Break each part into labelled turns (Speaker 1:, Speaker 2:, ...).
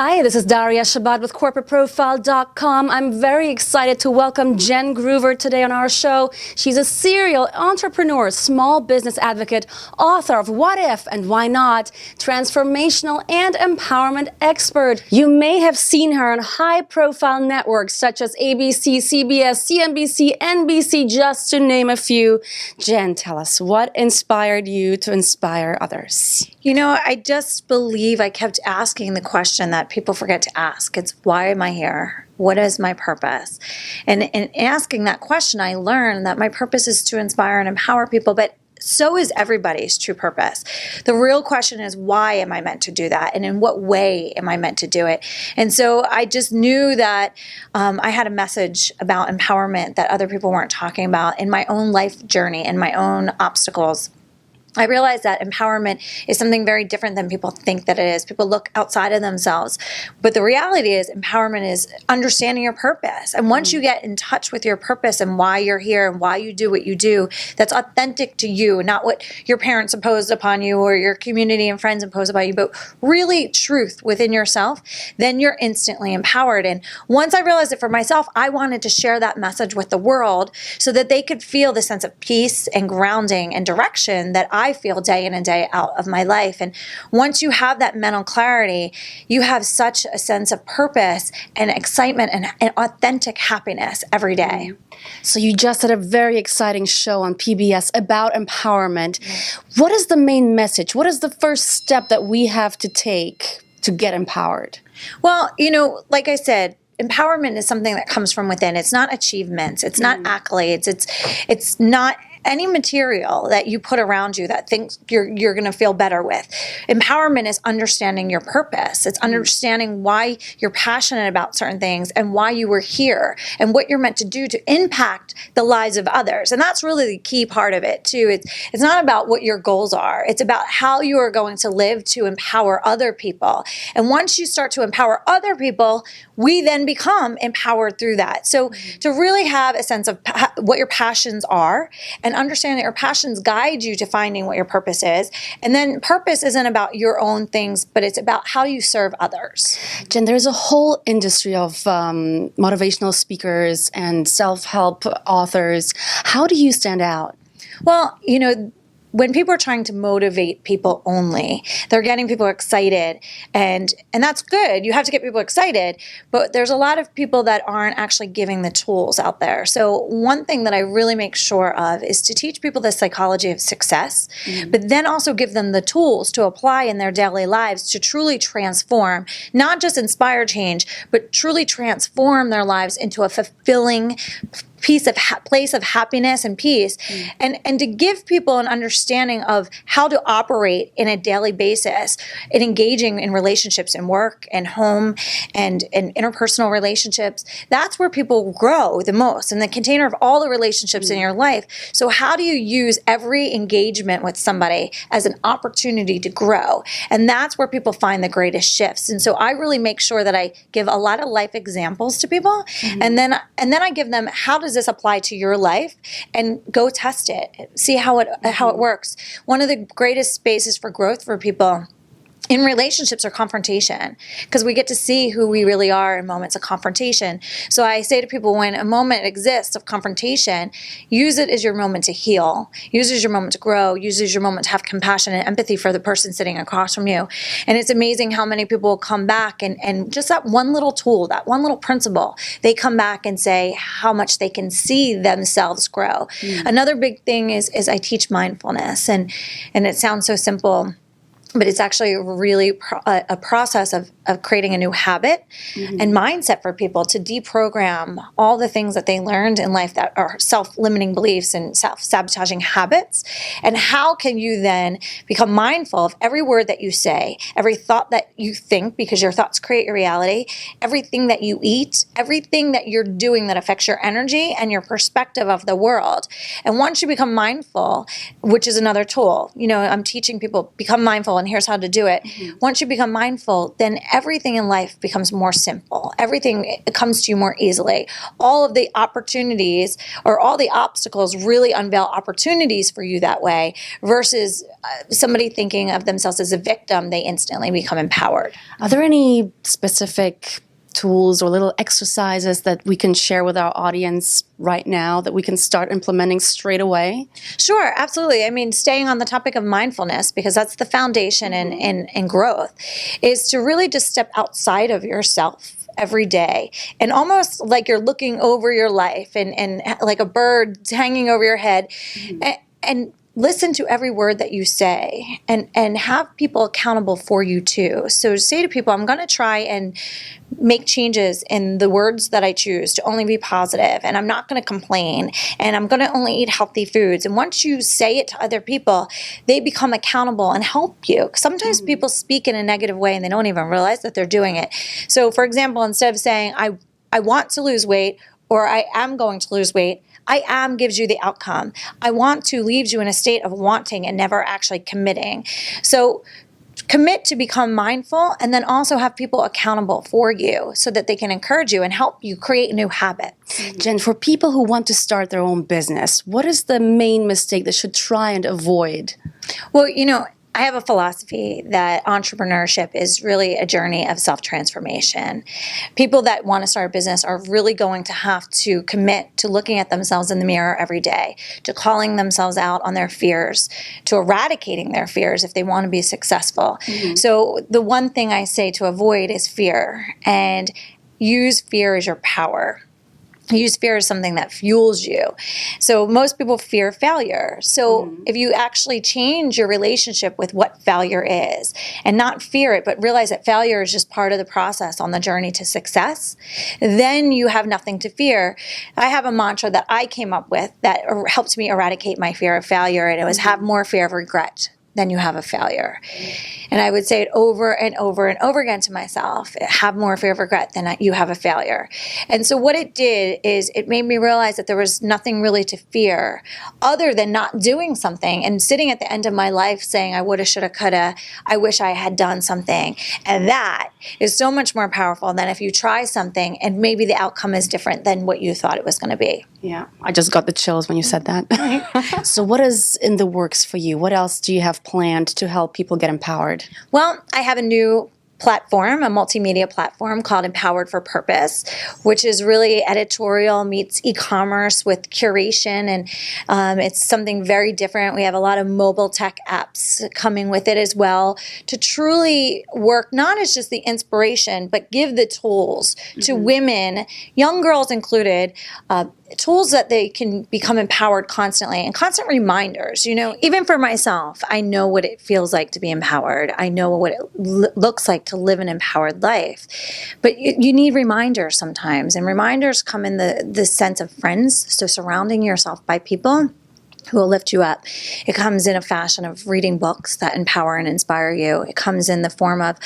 Speaker 1: Hi, this is Daria Shabbat with CorporateProfile.com. I'm very excited to welcome Jen Groover today on our show. She's a serial entrepreneur, small business advocate, author of What If and Why Not, transformational and empowerment expert. You may have seen her on high-profile networks such as ABC, CBS, CNBC, NBC, just to name a few. Jen, tell us, what inspired you to inspire others?
Speaker 2: You know, I just believe I kept asking the question that people forget to ask. It's, why am I here? What is my purpose? And in asking that question, I learned that my purpose is to inspire and empower people, but so is everybody's true purpose. The real question is, why am I meant to do that? And in what way am I meant to do it? And so I just knew that I had a message about empowerment that other people weren't talking about in my own life journey and my own obstacles. I realized that empowerment is something very different than people think that it is. People look outside of themselves. But the reality is empowerment is understanding your purpose. And once you get in touch with your purpose and why you're here and why you do what you do, that's authentic to you, not what your parents imposed upon you or your community and friends imposed upon you, but really truth within yourself, then you're instantly empowered. And once I realized it for myself, I wanted to share that message with the world so that they could feel the sense of peace and grounding and direction that I feel day in and day out of my life. And once you have that mental clarity, you have such a sense of purpose and excitement and authentic happiness every day.
Speaker 1: So you just had a very exciting show on PBS about empowerment. What is the main message? What is the first step that we have to take to get empowered?
Speaker 2: Well, you know, like I said, empowerment is something that comes from within. It's not achievements. It's not accolades. It's not any material that you put around you that thinks you're going to feel better with. Empowerment is understanding your purpose. It's understanding why you're passionate about certain things and why you were here and what you're meant to do to impact the lives of others. And that's really the key part of it too. It's not about what your goals are. It's about how you are going to live to empower other people. And once you start to empower other people, we then become empowered through that. So to really have a sense of what your passions are and understand that your passions guide you to finding what your purpose is. And then purpose isn't about your own things, but it's about how you serve others.
Speaker 1: Jen, there's a whole industry of motivational speakers and self-help authors. How do you stand out?
Speaker 2: Well, you know, when people are trying to motivate people only, they're getting people excited, and that's good. You have to get people excited, but there's a lot of people that aren't actually giving the tools out there. So one thing that I really make sure of is to teach people the psychology of success, but then also give them the tools to apply in their daily lives to truly transform, not just inspire change, but truly transform their lives into a fulfilling place of happiness and peace, and to give people an understanding of how to operate in a daily basis in engaging in relationships and work and home and interpersonal relationships. That's where people grow the most, in the container of all the relationships in your life. So how do you use every engagement with somebody as an opportunity to grow? And that's where people find the greatest shifts. And so I really make sure that I give a lot of life examples to people, and then I give them, how does this apply to your life, and go test it, see how it works. One of the greatest spaces for growth for people in relationships are confrontation, because we get to see who we really are in moments of confrontation. So I say to people, when a moment exists of confrontation, use it as your moment to heal, use it as your moment to grow, use it as your moment to have compassion and empathy for the person sitting across from you. And it's amazing how many people come back and just that one little tool, that one little principle, they come back and say how much they can see themselves grow. Another big thing is I teach mindfulness, and it sounds so simple, but it's actually really a process of creating a new habit and mindset for people to deprogram all the things that they learned in life that are self-limiting beliefs and self-sabotaging habits. And how can you then become mindful of every word that you say, every thought that you think, because your thoughts create your reality, everything that you eat, everything that you're doing that affects your energy and your perspective of the world. And once you become mindful, which is another tool, you know, I'm teaching people, become mindful and here's how to do it. Once you become mindful, then everything in life becomes more simple. Everything comes to you more easily. All of the opportunities or all the obstacles really unveil opportunities for you that way versus somebody thinking of themselves as a victim, they instantly become empowered.
Speaker 1: Are there any specific tools or little exercises that we can share with our audience right now that we can start implementing straight away?
Speaker 2: Sure, absolutely. I mean, staying on the topic of mindfulness, because that's the foundation in growth, is to really just step outside of yourself every day and almost like you're looking over your life and like a bird hanging over your head and listen to every word that you say and have people accountable for you too. So say to people, I'm going to try and make changes in the words that I choose to only be positive, and I'm not going to complain, and I'm going to only eat healthy foods. And once you say it to other people, they become accountable and help you. Sometimes people speak in a negative way and they don't even realize that they're doing it. So for example, instead of saying, I want to lose weight, or I am going to lose weight, I am gives you the outcome. I want to leaves you in a state of wanting and never actually committing. So commit to become mindful and then also have people accountable for you so that they can encourage you and help you create new habits.
Speaker 1: Jen, for people who want to start their own business, what is the main mistake they should try and avoid?
Speaker 2: Well, I have a philosophy that entrepreneurship is really a journey of self-transformation. People that want to start a business are really going to have to commit to looking at themselves in the mirror every day, to calling themselves out on their fears, to eradicating their fears if they want to be successful. So the one thing I say to avoid is fear, and use fear as your power. Use fear as something that fuels you. So most people fear failure. So if you actually change your relationship with what failure is and not fear it, but realize that failure is just part of the process on the journey to success, then you have nothing to fear. I have a mantra that I came up with that helped me eradicate my fear of failure, and it was have more fear of regret than you have a failure. And I would say it over and over and over again to myself, have more fear of regret than you have a failure. And so what it did is it made me realize that there was nothing really to fear other than not doing something and sitting at the end of my life saying, I woulda, shoulda, coulda, I wish I had done something. And that is so much more powerful than if you try something and maybe the outcome is different than what you thought it was going to be.
Speaker 1: Yeah, I just got the chills when you said that. So what is in the works for you? What else do you have planned to help people get empowered?
Speaker 2: Well, I have a new platform, a multimedia platform called Empowered for Purpose, which is really editorial meets e-commerce with curation, and it's something very different. We have a lot of mobile tech apps coming with it as well to truly work not as just the inspiration, but give the tools to women, young girls included, tools that they can become empowered constantly and constant reminders. Even for myself, I know what it feels like to be empowered. I know what it looks like to live an empowered life. But you need reminders sometimes, and reminders come in the sense of friends. So surrounding yourself by people who will lift you up. It comes in a fashion of reading books that empower and inspire you. It comes in the form of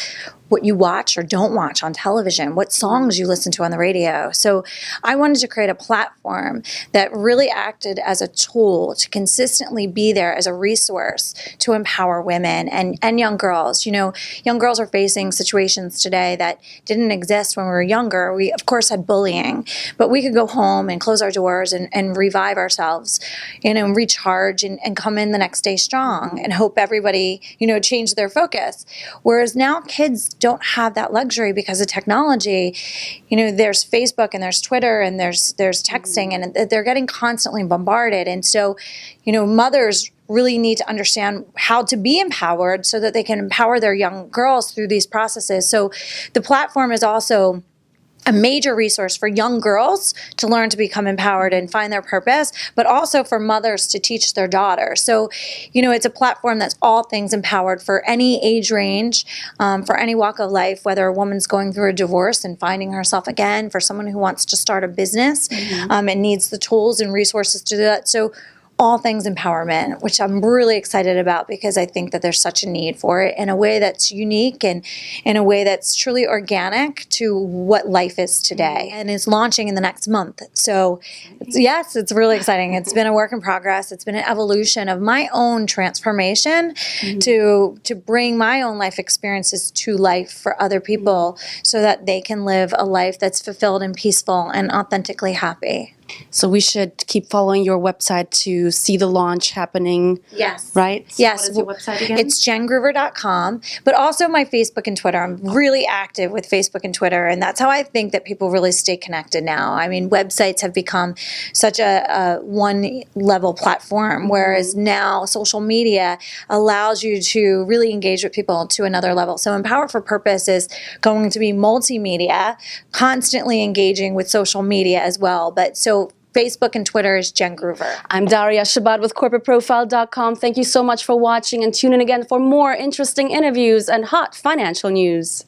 Speaker 2: what you watch or don't watch on television, what songs you listen to on the radio. So I wanted to create a platform that really acted as a tool to consistently be there as a resource to empower women and young girls. Young girls are facing situations today that didn't exist when we were younger. We, of course, had bullying, but we could go home and close our doors and revive ourselves, and recharge and come in the next day strong and hope everybody, change their focus. Whereas now kids don't have that luxury because of technology. There's Facebook and there's Twitter and there's texting, and they're getting constantly bombarded. And so, mothers really need to understand how to be empowered so that they can empower their young girls through these processes. So the platform is also a major resource for young girls to learn to become empowered and find their purpose, but also for mothers to teach their daughters. So, it's a platform that's all things empowered for any age range, for any walk of life, whether a woman's going through a divorce and finding herself again, for someone who wants to start a business and needs the tools and resources to do that. So all things empowerment, which I'm really excited about because I think that there's such a need for it in a way that's unique and in a way that's truly organic to what life is today. And it's launching in the next month. So yes, it's really exciting. It's been a work in progress. It's been an evolution of my own transformation to bring my own life experiences to life for other people so that they can live a life that's fulfilled and peaceful and authentically happy.
Speaker 1: So we should keep following your website to see the launch happening.
Speaker 2: Yes.
Speaker 1: Right?
Speaker 2: Yes.
Speaker 1: What is your website again?
Speaker 2: It's jengroover.com, but also my Facebook and Twitter. I'm really active with Facebook and Twitter, and that's how I think that people really stay connected now. I mean, websites have become such a one-level platform, whereas now social media allows you to really engage with people to another level. So Empower for Purpose is going to be multimedia, constantly engaging with social media as well. But so Facebook and Twitter is Jen Groover.
Speaker 1: I'm Daria Shabbat with CorporateProfile.com. Thank you so much for watching, and tune in again for more interesting interviews and hot financial news.